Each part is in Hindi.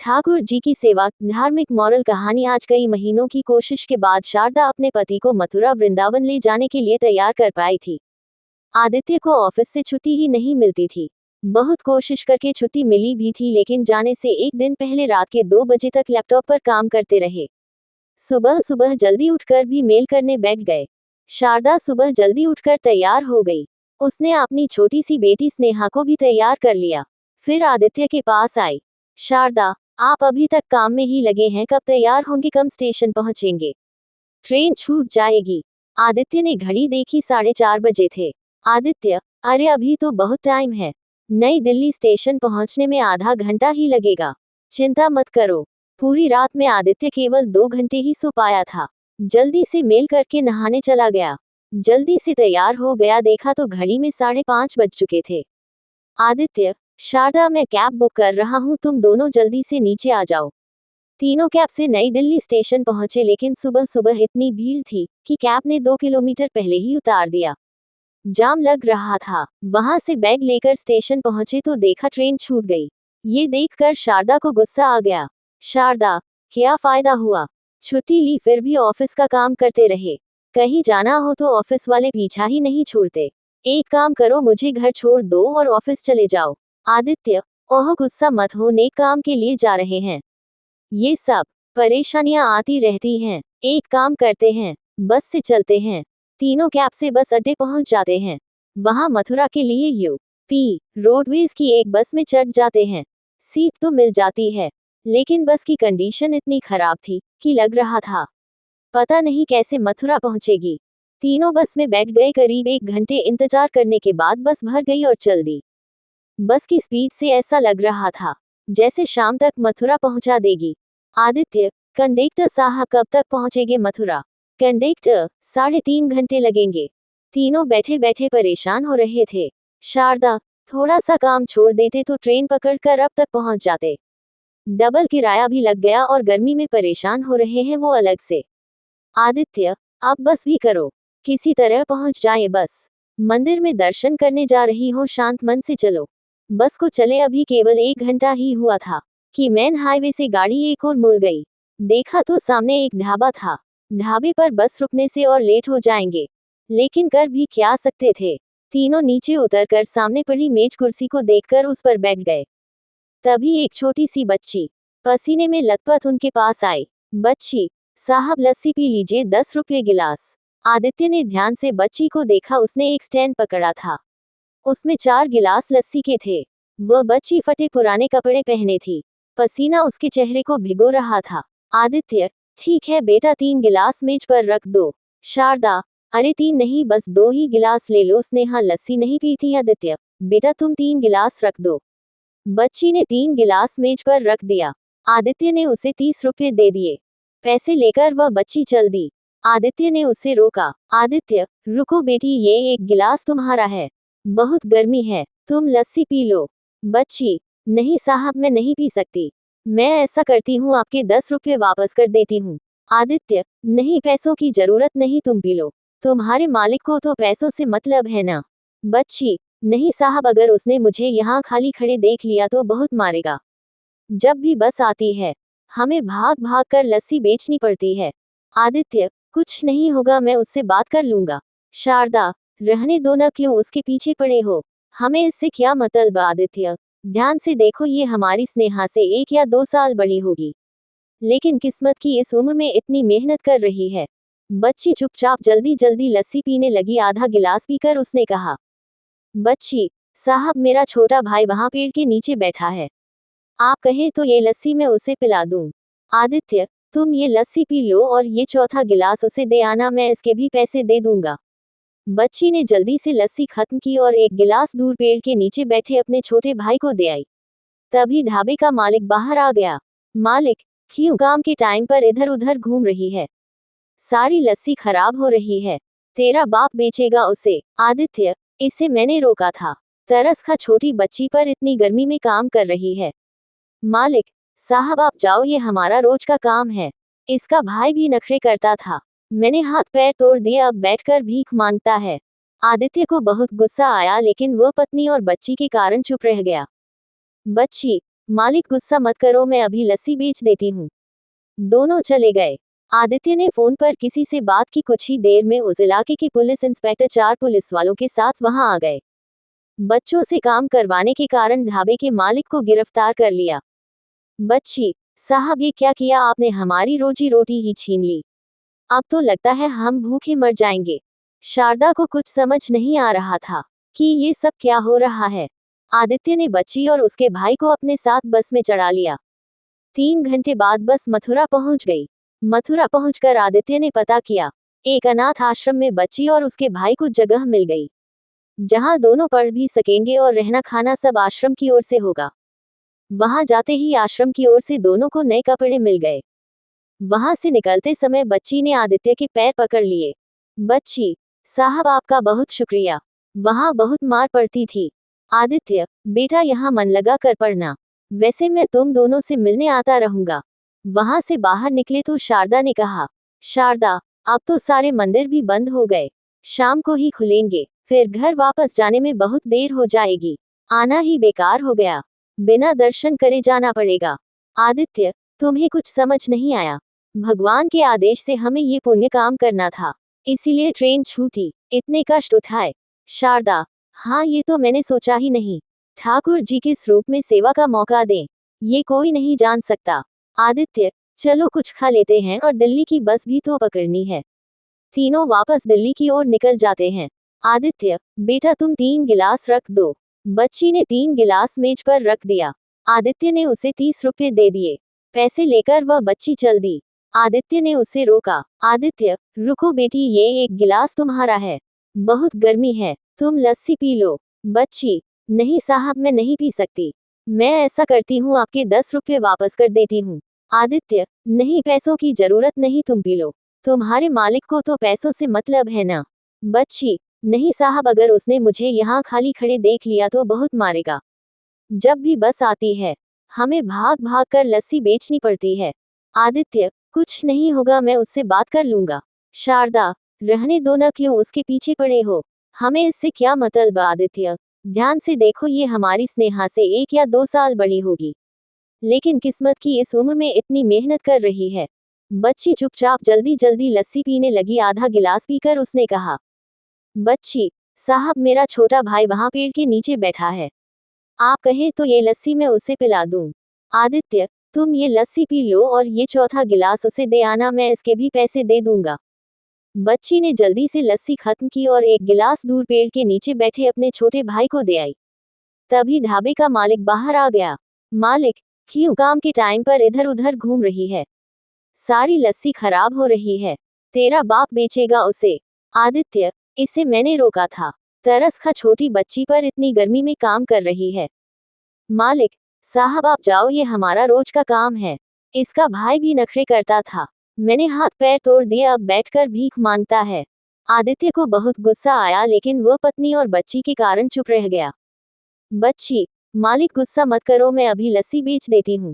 ठाकुर जी की सेवा। धार्मिक मॉरल कहानी। आज कई महीनों की कोशिश के बाद शारदा अपने पति को मथुरा वृंदावन ले जाने के लिए तैयार कर पाई थी। आदित्य को ऑफिस से छुट्टी ही नहीं मिलती थी। बहुत कोशिश करके छुट्टी मिली भी थी, लेकिन जाने से एक दिन पहले रात के 2 बजे तक लैपटॉप पर काम करते रहे। सुबह सुबह जल्दी उठकर भी मेल करने बैठ गए। शारदा सुबह जल्दी उठकर तैयार हो गई। उसने अपनी छोटी सी बेटी स्नेहा को भी तैयार कर लिया। फिर आदित्य के पास आई। शारदा, आप अभी तक काम में ही लगे हैं, कब तैयार होंगे, कब स्टेशन पहुंचेंगे? ट्रेन छूट जाएगी। आदित्य ने घड़ी देखी, 4:30 बजे थे। आदित्य, अरे अभी तो बहुत टाइम है। नई दिल्ली स्टेशन पहुंचने में आधा घंटा ही लगेगा। चिंता मत करो। पूरी रात में आदित्य केवल 2 घंटे ही सो पाया था। जल्दी से मेल करके नहाने चला गया। जल्दी से तैयार हो गया, देखा तो घड़ी में 5:30 बज चुके थे। आदित्य, शारदा, मैं कैब बुक कर रहा हूँ, तुम दोनों जल्दी से नीचे आ जाओ। तीनों कैब से नई दिल्ली स्टेशन पहुंचे, लेकिन सुबह सुबह इतनी भीड़ थी कि कैब ने 2 किलोमीटर पहले ही उतार दिया। जाम लग रहा था। वहां से बैग लेकर स्टेशन पहुंचे तो देखा ट्रेन छूट गई। ये देखकर शारदा को गुस्सा आ गया। शारदा, क्या फायदा हुआ? छुट्टी ली फिर भी ऑफिस का काम करते रहे। कहीं जाना हो तो ऑफिस वाले पीछा ही नहीं छोड़ते। एक काम करो, मुझे घर छोड़ दो और ऑफिस चले जाओ। आदित्य, ओह गुस्सा मत हो, नेक काम के लिए जा रहे हैं। ये सब परेशानियां आती रहती हैं। एक काम करते हैं, बस से चलते हैं। तीनों कैब से बस अड्डे पहुंच जाते हैं। वहां मथुरा के लिए यूपी रोडवेज की एक बस में चढ़ जाते हैं। सीट तो मिल जाती है, लेकिन बस की कंडीशन इतनी खराब थी कि लग रहा था पता नहीं कैसे मथुरा पहुंचेगी। तीनों बस में बैठ गए। करीब 1 घंटे इंतजार करने के बाद बस भर गई और चल दी। बस की स्पीड से ऐसा लग रहा था जैसे शाम तक मथुरा पहुंचा देगी। आदित्य, कंडक्टर साहब, कब तक पहुंचेंगे मथुरा? कंडक्टर, 3.5 घंटे लगेंगे। तीनों बैठे बैठे परेशान हो रहे थे। शारदा, थोड़ा सा काम छोड़ देते तो ट्रेन पकड़कर अब तक पहुंच जाते। डबल किराया भी लग गया और गर्मी में परेशान हो रहे हैं वो अलग से। आदित्य, अब बस भी करो, किसी तरह पहुंच जाए बस। मंदिर में दर्शन करने जा रही हो, शांत मन से चलो। बस को चले अभी केवल 1 घंटा ही हुआ था कि मेन हाईवे से गाड़ी एक और मुड़ गई। देखा तो सामने एक ढाबा था। ढाबे पर बस रुकने से और लेट हो जाएंगे, लेकिन कर भी क्या सकते थे। तीनों नीचे उतरकर सामने पड़ी मेज कुर्सी को देखकर उस पर बैठ गए। तभी एक छोटी सी बच्ची पसीने में लथपथ उनके पास आई। बच्ची, साहब लस्सी पी लीजिए, 10 रुपये गिलास। आदित्य ने ध्यान से बच्ची को देखा। उसने एक स्टैंड पकड़ा था, उसमें 4 गिलास लस्सी के थे। वह बच्ची फटे पुराने कपड़े पहने थी। पसीना उसके चेहरे को भिगो रहा था। आदित्य, ठीक है बेटा, 3 गिलास मेज पर रख दो। शारदा, अरे 3 नहीं, बस 2 ही गिलास ले लो। स्नेहा लस्सी नहीं पीती। आदित्य, बेटा तुम 3 गिलास रख दो। बच्ची ने 3 गिलास मेज पर रख दिया। आदित्य ने उसे 30 रुपये दे दिए। पैसे लेकर वह बच्ची चल दी। आदित्य ने उसे रोका। आदित्य, रुको बेटी, ये 1 गिलास तुम्हारा है, बहुत गर्मी है, तुम लस्सी पी लो। बच्ची, नहीं साहब, मैं नहीं पी सकती। मैं ऐसा करती हूँ, आपके 10 रुपये वापस कर देती हूँ। आदित्य, नहीं, पैसों की जरूरत नहीं, तुम पी लो। तुम्हारे मालिक को तो पैसों से मतलब है ना। बच्ची, नहीं साहब, अगर उसने मुझे यहाँ खाली खड़े देख लिया तो बहुत मारेगा। जब भी बस आती है हमें भाग भाग कर लस्सी बेचनी पड़ती है। आदित्य, कुछ नहीं होगा, मैं उससे बात कर लूंगा। शारदा, रहने दो ना, क्यों उसके पीछे पड़े हो, हमें इससे क्या मतलब। आदित्य, ध्यान से देखो, ये हमारी स्नेहा से 1 या 2 साल बड़ी होगी, लेकिन किस्मत की इस उम्र में इतनी मेहनत कर रही है। बच्ची चुपचाप जल्दी जल्दी लस्सी पीने लगी। आधा गिलास पीकर उसने कहा, बच्ची साहब, मेरा छोटा भाई वहां पेड़ के नीचे बैठा है, आप कहें तो ये लस्सी मैं उसे पिला दूं। आदित्य, तुम ये लस्सी पी लो और ये चौथा गिलास उसे दे आना, मैं इसके भी पैसे दे दूंगा। बच्ची ने जल्दी से लस्सी खत्म की और 1 गिलास दूर पेड़ के नीचे बैठे अपने छोटे भाई को दे आई। तभी ढाबे का मालिक बाहर आ गया। मालिक, क्यों काम के टाइम पर इधर उधर घूम रही है? सारी लस्सी खराब हो रही है, तेरा बाप बेचेगा उसे। आदित्य, इसे मैंने रोका था, तरस खा, छोटी बच्ची पर इतनी गर्मी में काम कर रही है। मालिक साहब, आप जाओ, ये हमारा रोज का काम है। इसका भाई भी नखरे करता था, मैंने हाथ पैर तोड़ दिए, अब बैठकर भीख मांगता है। आदित्य को बहुत गुस्सा आया, लेकिन वह पत्नी और बच्ची के कारण चुप रह गया। बच्ची, मालिक गुस्सा मत करो, मैं अभी लस्सी बेच देती हूँ। दोनों चले गए। आदित्य ने फोन पर किसी से बात की। कुछ ही देर में उस इलाके के पुलिस इंस्पेक्टर 4 पुलिस वालों के साथ वहां आ गए। बच्चों से काम करवाने के कारण ढाबे के मालिक को गिरफ्तार कर लिया। बच्ची साहब, ये क्या किया आपने, हमारी रोजी रोटी ही छीन ली। अब तो लगता है हम भूखे मर जाएंगे। शारदा को कुछ समझ नहीं आ रहा था कि ये सब क्या हो रहा है। आदित्य ने बच्ची और उसके भाई को अपने साथ बस में चढ़ा लिया। 3 घंटे बाद बस मथुरा पहुंच गई। मथुरा पहुंचकर आदित्य ने पता किया, एक अनाथ आश्रम में बच्ची और उसके भाई को जगह मिल गई, जहां दोनों पढ़ भी सकेंगे और रहना खाना सब आश्रम की ओर से होगा। वहां जाते ही आश्रम की ओर से दोनों को नए कपड़े मिल गए। वहां से निकलते समय बच्ची ने आदित्य के पैर पकड़ लिए। बच्ची साहब, आपका बहुत शुक्रिया, वहां बहुत मार पड़ती थी। आदित्य बेटा, यहाँ मन लगा कर पढ़ना, वैसे मैं तुम दोनों से मिलने आता रहूंगा। वहां से बाहर निकले तो शारदा ने कहा, शारदा अब तो सारे मंदिर भी बंद हो गए, शाम को ही खुलेंगे, फिर घर वापस जाने में बहुत देर हो जाएगी, आना ही बेकार हो गया, बिना दर्शन करे जाना पड़ेगा। आदित्य तुम्हें कुछ समझ नहीं आया, भगवान के आदेश से हमें ये पुण्य काम करना था, इसीलिए ट्रेन छूटी, इतने कष्ट उठाए। शारदा हाँ, ये तो मैंने सोचा ही नहीं, ठाकुर जी के स्वरूप में सेवा का मौका दें, ये कोई नहीं जान सकता। आदित्य चलो कुछ खा लेते हैं, और दिल्ली की बस भी तो पकड़नी है। तीनों वापस दिल्ली की ओर निकल जाते हैं। आदित्य बेटा, तुम 3 गिलास रख दो। बच्ची ने 3 गिलास मेज पर रख दिया। आदित्य ने उसे 30 रुपए दे दिए। पैसे लेकर वह बच्ची चल दी। आदित्य ने उसे रोका। आदित्य रुको बेटी, ये 1 गिलास तुम्हारा है, बहुत गर्मी है, तुम लस्सी पी लो। बच्ची नहीं साहब, मैं नहीं पी सकती, मैं ऐसा करती हूँ आपके 10 रुपये वापस कर देती हूँ। आदित्य नहीं, पैसों की जरूरत नहीं, तुम पी लो, तुम्हारे मालिक को तो पैसों से मतलब है ना। बच्ची नहीं साहब, अगर उसने मुझे यहाँ खाली खड़े देख लिया तो बहुत मारेगा। जब भी बस आती है हमें भाग भाग कर लस्सी बेचनी पड़ती है। आदित्य कुछ नहीं होगा, मैं उससे बात कर लूंगा। शारदा रहने दो ना, क्यों उसके पीछे पड़े हो, हमें इससे क्या मतलब। आदित्य ध्यान से देखो, ये हमारी स्नेहा से 1 या 2 साल बड़ी होगी, लेकिन किस्मत की इस उम्र में इतनी मेहनत कर रही है। बच्ची चुपचाप जल्दी जल्दी लस्सी पीने लगी। आधा गिलास पीकर उसने कहा, बच्ची साहब, मेरा छोटा भाई वहां पेड़ के नीचे बैठा है, आप कहें तो ये लस्सी मैं उसे पिला दूं। आदित्य तुम ये लस्सी पी लो और ये चौथा गिलास उसे दे आना, मैं इसके भी पैसे दे दूंगा। बच्ची ने जल्दी से लस्सी खत्म की और 1 गिलास दूर पेड़ के नीचे बैठे अपने छोटे भाई को दे आई। तभी ढाबे का मालिक बाहर आ गया। मालिक क्यों काम के टाइम पर इधर उधर घूम रही है, सारी लस्सी खराब हो रही है, तेरा बाप बेचेगा उसे। आदित्य इसे मैंने रोका था, तरस खा छोटी बच्ची पर, इतनी गर्मी में काम कर रही है। मालिक साहब आप जाओ, ये हमारा रोज का काम है। इसका भाई भी नखरे करता था, मैंने हाथ पैर तोड़ दिए, अब बैठकर भीख मांगता है। आदित्य को बहुत गुस्सा आया, लेकिन वो पत्नी और बच्ची के कारण चुप रह गया। बच्ची मालिक गुस्सा मत करो, मैं अभी लस्सी बेच देती हूँ।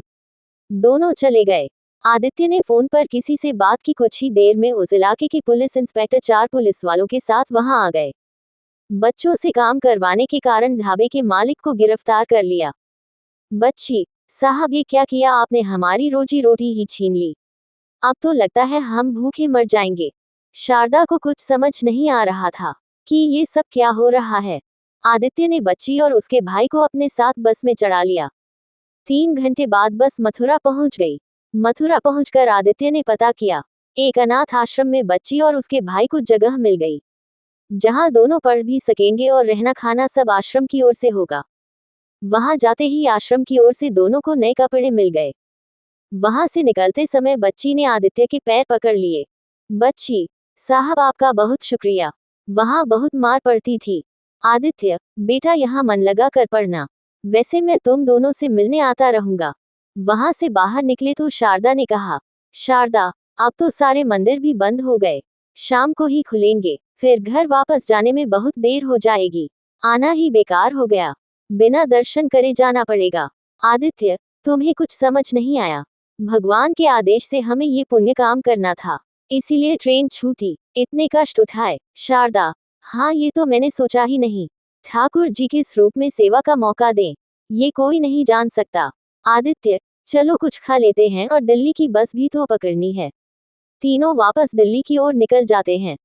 दोनों चले गए। आदित्य ने फोन पर किसी से बात की। कुछ ही देर में उस इलाके के पुलिस इंस्पेक्टर 4 पुलिस वालों के साथ वहां आ गए। बच्चों से काम करवाने के कारण ढाबे के मालिक को गिरफ्तार कर लिया। बच्ची साहब, ये क्या किया आपने, हमारी रोजी रोटी ही छीन ली, अब तो लगता है हम भूखे मर जाएंगे। शारदा को कुछ समझ नहीं आ रहा था कि ये सब क्या हो रहा है। आदित्य ने बच्ची और उसके भाई को अपने साथ बस में चढ़ा लिया। 3 घंटे बाद बस मथुरा पहुंच गई। मथुरा पहुंचकर आदित्य ने पता किया, एक अनाथ आश्रम में बच्ची और उसके भाई को जगह मिल गई, जहां दोनों पढ़ भी सकेंगे और रहना खाना सब आश्रम की ओर से होगा। वहां जाते ही आश्रम की ओर से दोनों को नए कपड़े मिल गए। वहां से निकलते समय बच्ची ने आदित्य के पैर पकड़ लिए। बच्ची साहब आपका बहुत शुक्रिया, वहां बहुत मार पड़ती थी। आदित्य बेटा, यहाँ मन लगा कर पढ़ना, वैसे मैं तुम दोनों से मिलने आता रहूंगा। वहां से बाहर निकले तो शारदा ने कहा, शारदा अब तो सारे मंदिर भी बंद हो गए, शाम को ही खुलेंगे, फिर घर वापस जाने में बहुत देर हो जाएगी, आना ही बेकार हो गया, बिना दर्शन करे जाना पड़ेगा। आदित्य तुम्हें कुछ समझ नहीं आया, भगवान के आदेश से हमें ये पुण्य काम करना था, इसीलिए ट्रेन छूटी, इतने कष्ट उठाए। शारदा हाँ, ये तो मैंने सोचा ही नहीं, ठाकुर जी के स्वरूप में सेवा का मौका दें, ये कोई नहीं जान सकता। आदित्य, चलो कुछ खा लेते हैं और दिल्ली की बस भी तो पकड़नी है। तीनों वापस दिल्ली की ओर निकल जाते हैं।